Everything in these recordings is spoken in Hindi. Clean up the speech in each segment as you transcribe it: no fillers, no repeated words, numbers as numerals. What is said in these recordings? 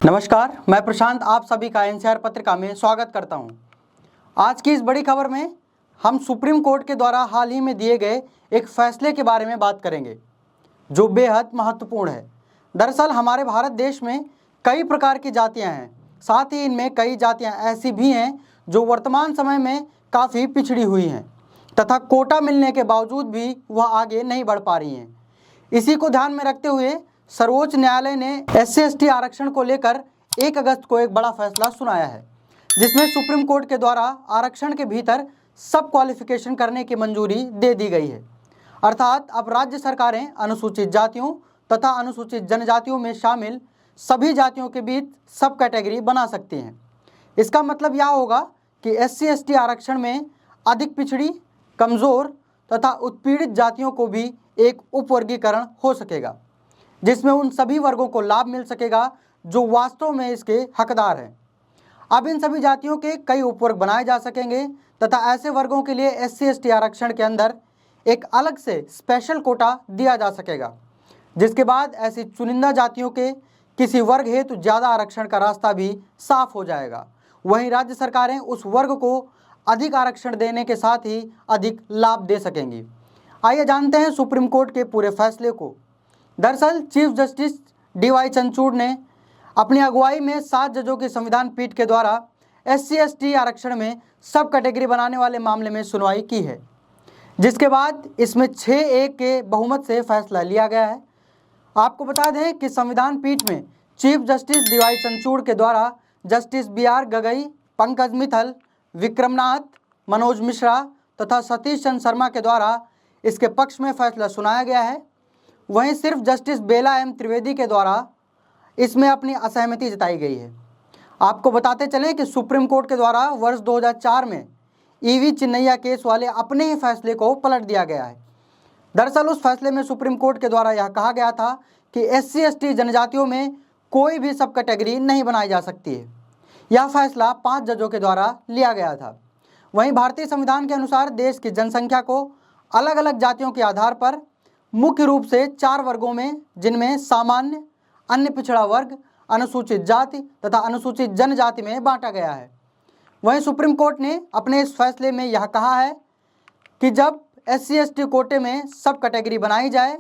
नमस्कार, मैं प्रशांत आप सभी का एनसीआर पत्रिका में स्वागत करता हूं। आज की इस बड़ी खबर में हम सुप्रीम कोर्ट के द्वारा हाल ही में दिए गए एक फैसले के बारे में बात करेंगे जो बेहद महत्वपूर्ण है। दरअसल हमारे भारत देश में कई प्रकार की जातियां हैं, साथ ही इनमें कई जातियां ऐसी भी हैं जो वर्तमान समय में काफ़ी पिछड़ी हुई हैं तथा कोटा मिलने के बावजूद भी वह आगे नहीं बढ़ पा रही हैं। इसी को ध्यान में रखते हुए सर्वोच्च न्यायालय ने SC/ST आरक्षण को लेकर 1 अगस्त को एक बड़ा फैसला सुनाया है, जिसमें सुप्रीम कोर्ट के द्वारा आरक्षण के भीतर सब क्वालिफिकेशन करने की मंजूरी दे दी गई है। अर्थात अब राज्य सरकारें अनुसूचित जातियों तथा अनुसूचित जनजातियों में शामिल सभी जातियों के बीच सब कैटेगरी बना सकती हैं। इसका मतलब यह होगा कि SC/ST आरक्षण में अधिक पिछड़ी, कमज़ोर तथा उत्पीड़ित जातियों को भी एक उपवर्गीकरण हो सकेगा, जिसमें उन सभी वर्गों को लाभ मिल सकेगा जो वास्तव में इसके हकदार हैं। अब इन सभी जातियों के कई उपवर्ग बनाए जा सकेंगे तथा ऐसे वर्गों के लिए SC/ST आरक्षण के अंदर एक अलग से स्पेशल कोटा दिया जा सकेगा, जिसके बाद ऐसी चुनिंदा जातियों के किसी वर्ग हेतु ज़्यादा आरक्षण का रास्ता भी साफ हो जाएगा। वहीं राज्य सरकारें उस वर्ग को अधिक आरक्षण देने के साथ ही अधिक लाभ दे सकेंगी। आइए जानते हैं सुप्रीम कोर्ट के पूरे फैसले को। दरअसल चीफ जस्टिस DY चंद्रचूड़ ने अपनी अगुवाई में 7 जजों की संविधान पीठ के द्वारा SC/ST आरक्षण में सब कैटेगरी बनाने वाले मामले में सुनवाई की है, जिसके बाद इसमें 6-1 के बहुमत से फैसला लिया गया है। आपको बता दें कि संविधान पीठ में चीफ जस्टिस DY चंद्रचूड़ के द्वारा जस्टिस BR गगई, पंकज मित्तल, विक्रमनाथ, मनोज मिश्रा तथा सतीश चंद्र शर्मा के द्वारा इसके पक्ष में फैसला सुनाया गया है। वहीं सिर्फ जस्टिस बेला M त्रिवेदी के द्वारा इसमें अपनी असहमति जताई गई है। आपको बताते चलें कि सुप्रीम कोर्ट के द्वारा वर्ष 2004 में EV चिन्नैया केस वाले अपने ही फैसले को पलट दिया गया है। दरअसल उस फैसले में सुप्रीम कोर्ट के द्वारा यह कहा गया था कि SC/ST जनजातियों में कोई भी सब कैटेगरी नहीं बनाई जा सकती है। यह फैसला 5 जजों के द्वारा लिया गया था। वहीं भारतीय संविधान के अनुसार देश की जनसंख्या को अलग अलग जातियों के आधार पर मुख्य रूप से 4 वर्गों में, जिनमें सामान्य, अन्य पिछड़ा वर्ग, अनुसूचित जाति तथा अनुसूचित जनजाति में बांटा गया है। वहीं सुप्रीम कोर्ट ने अपने इस फैसले में यह कहा है कि जब SC/ST कोटे में सब कैटेगरी बनाई जाए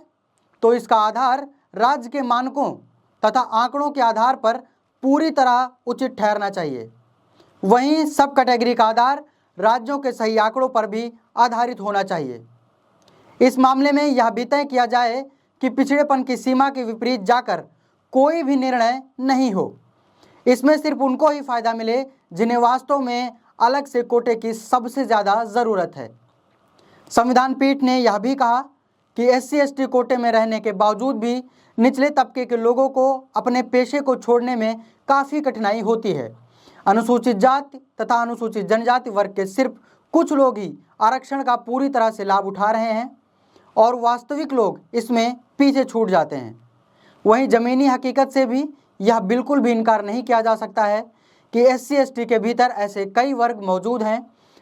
तो इसका आधार राज्य के मानकों तथा आंकड़ों के आधार पर पूरी तरह उचित ठहरना चाहिए। वहीं सब कैटेगरी का आधार राज्यों के सही आंकड़ों पर भी आधारित होना चाहिए। इस मामले में यह भी तय किया जाए कि पिछड़ेपन की सीमा के विपरीत जाकर कोई भी निर्णय नहीं हो। इसमें सिर्फ उनको ही फायदा मिले जिन्हें वास्तव में अलग से कोटे की सबसे ज़्यादा ज़रूरत है। संविधान पीठ ने यह भी कहा कि SC/ST कोटे में रहने के बावजूद भी निचले तबके के लोगों को अपने पेशे को छोड़ने में काफ़ी कठिनाई होती है। अनुसूचित जाति तथा अनुसूचित जनजाति वर्ग के सिर्फ कुछ लोग ही आरक्षण का पूरी तरह से लाभ उठा रहे हैं और वास्तविक लोग इसमें पीछे छूट जाते हैं। वहीं ज़मीनी हकीकत से भी यह बिल्कुल भी इनकार नहीं किया जा सकता है कि SC/ST के भीतर ऐसे कई वर्ग मौजूद हैं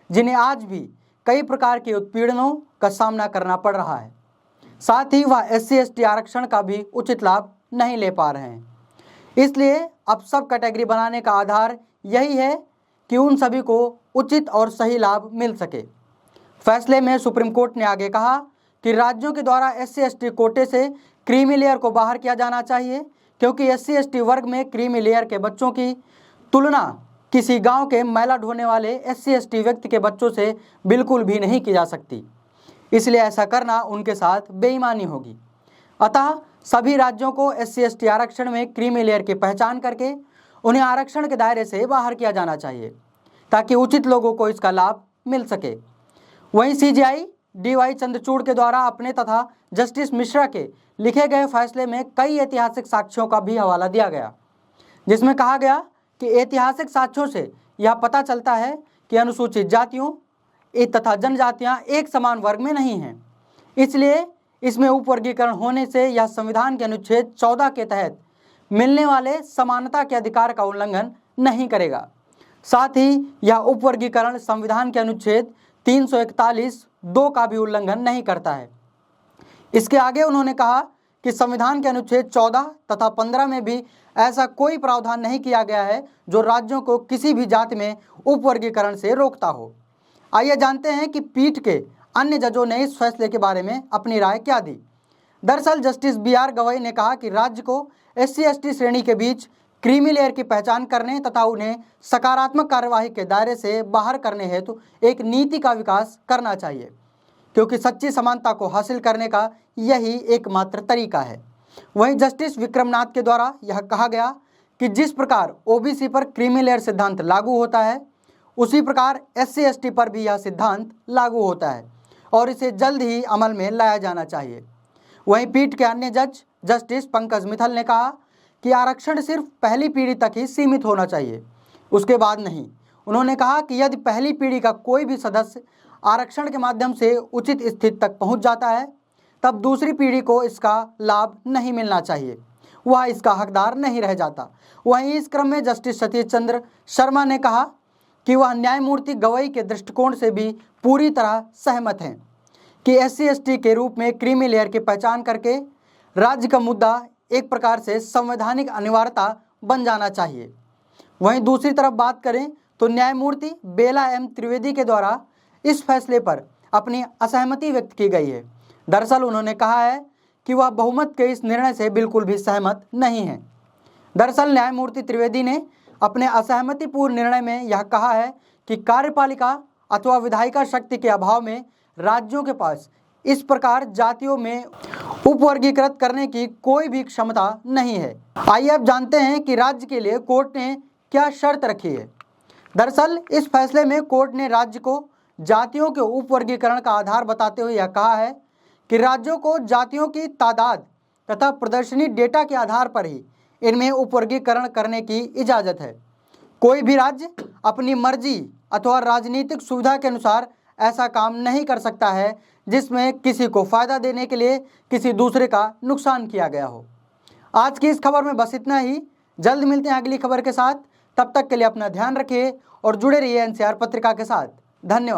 जिन्हें आज भी कई प्रकार के उत्पीड़नों का सामना करना पड़ रहा है। साथ ही वह SC/ST आरक्षण का भी उचित लाभ नहीं ले पा रहे हैं। इसलिए अब सब कैटेगरी बनाने का आधार यही है कि उन सभी को उचित और सही लाभ मिल सके। फैसले में सुप्रीम कोर्ट ने आगे कहा कि राज्यों के द्वारा SC/ST कोटे से क्रीमी लेयर को बाहर किया जाना चाहिए, क्योंकि SC/ST वर्ग में क्रीमी लेयर के बच्चों की तुलना किसी गांव के मैला ढोने वाले SC/ST व्यक्ति के बच्चों से बिल्कुल भी नहीं की जा सकती। इसलिए ऐसा करना उनके साथ बेईमानी होगी। अतः सभी राज्यों को SC/ST आरक्षण में क्रीमी लेयर की पहचान करके उन्हें आरक्षण के दायरे से बाहर किया जाना चाहिए, ताकि उचित लोगों को इसका लाभ मिल सके। वहीं CJI DY चंद्रचूड़ के द्वारा अपने तथा जस्टिस मिश्रा के लिखे गए फैसले में कई ऐतिहासिक साक्ष्यों का भी हवाला दिया गया, जिसमें कहा गया कि ऐतिहासिक साक्ष्यों से यह पता चलता है कि अनुसूचित जातियों तथा जनजातियां एक समान वर्ग में नहीं हैं। इसलिए इसमें उपवर्गीकरण होने से यह संविधान के अनुच्छेद 14 के तहत मिलने वाले समानता के अधिकार का उल्लंघन नहीं करेगा। साथ ही यह उपवर्गीकरण संविधान के अनुच्छेद 341(2) का भी उल्लंघन नहीं करता है। इसके आगे उन्होंने कहा कि संविधान के अनुच्छेद 14 तथा 15 में भी ऐसा कोई प्रावधान नहीं किया गया है जो राज्यों को किसी भी जाति में उपवर्गीकरण से रोकता हो। आइए जानते हैं कि पीठ के अन्य जजों ने इस फैसले के बारे में अपनी राय क्या दी। दरअसल जस्टिस BR गवई ने कहा कि राज्य को SC/ST श्रेणी के बीच क्रीमी लेयर की पहचान करने तथा उन्हें सकारात्मक कार्यवाही के दायरे से बाहर करने हेतु एक नीति का विकास करना चाहिए, क्योंकि सच्ची समानता को हासिल करने का यही एकमात्र तरीका है। वहीं जस्टिस विक्रमनाथ के द्वारा यह कहा गया कि जिस प्रकार OBC पर क्रीमी लेयर सिद्धांत लागू होता है, उसी प्रकार SC/ST पर भी यह सिद्धांत लागू होता है और इसे जल्द ही अमल में लाया जाना चाहिए। वहीं पीठ के अन्य जज जस्टिस पंकज मित्तल ने कहा कि आरक्षण सिर्फ पहली पीढ़ी तक ही सीमित होना चाहिए, उसके बाद नहीं। उन्होंने कहा कि यदि पहली पीढ़ी का कोई भी सदस्य आरक्षण के माध्यम से उचित स्थिति तक पहुंच जाता है, तब दूसरी पीढ़ी को इसका लाभ नहीं मिलना चाहिए, वह इसका हकदार नहीं रह जाता। वहीं इस क्रम में जस्टिस सतीश चंद्र शर्मा ने कहा कि वह न्यायमूर्ति गवई के दृष्टिकोण से भी पूरी तरह सहमत हैं कि SC/ST के रूप में क्रीमी लेयर की पहचान करके राज्य का मुद्दा एक प्रकार से संवैधानिक अनिवार्यता बन जाना चाहिए। वहीं दूसरी तरफ बात करें तो न्यायमूर्ति बेला M त्रिवेदी के द्वारा इस फैसले पर अपनी असहमति व्यक्त की गई है। दरअसल उन्होंने कहा है कि वह बहुमत के इस निर्णय से बिल्कुल भी सहमत नहीं है। दरअसल न्यायमूर्ति त्रिवेदी ने अपने असहमतिपूर्ण निर्णय में यह कहा है कि कार्यपालिका अथवा विधायिका शक्ति के अभाव में राज्यों के पास इस प्रकार जातियों में उपवर्गीकृत करने की कोई भी क्षमता नहीं है। आइए अब जानते हैं कि राज्य के लिए कोर्ट ने क्या शर्त रखी है। दरअसल इस फैसले में कोर्ट ने राज्य को जातियों के उपवर्गीकरण का आधार बताते हुए यह कहा है कि राज्यों को जातियों की तादाद तथा प्रदर्शनी डेटा के आधार पर ही इनमें उपवर्गीकरण करने की इजाज़त है। कोई भी राज्य अपनी मर्जी अथवा राजनीतिक सुविधा के अनुसार ऐसा काम नहीं कर सकता है जिसमें किसी को फ़ायदा देने के लिए किसी दूसरे का नुकसान किया गया हो। आज की इस खबर में बस इतना ही। जल्द मिलते हैं अगली खबर के साथ। तब तक के लिए अपना ध्यान रखिए और जुड़े रहिए NCR पत्रिका के साथ। धन्यवाद।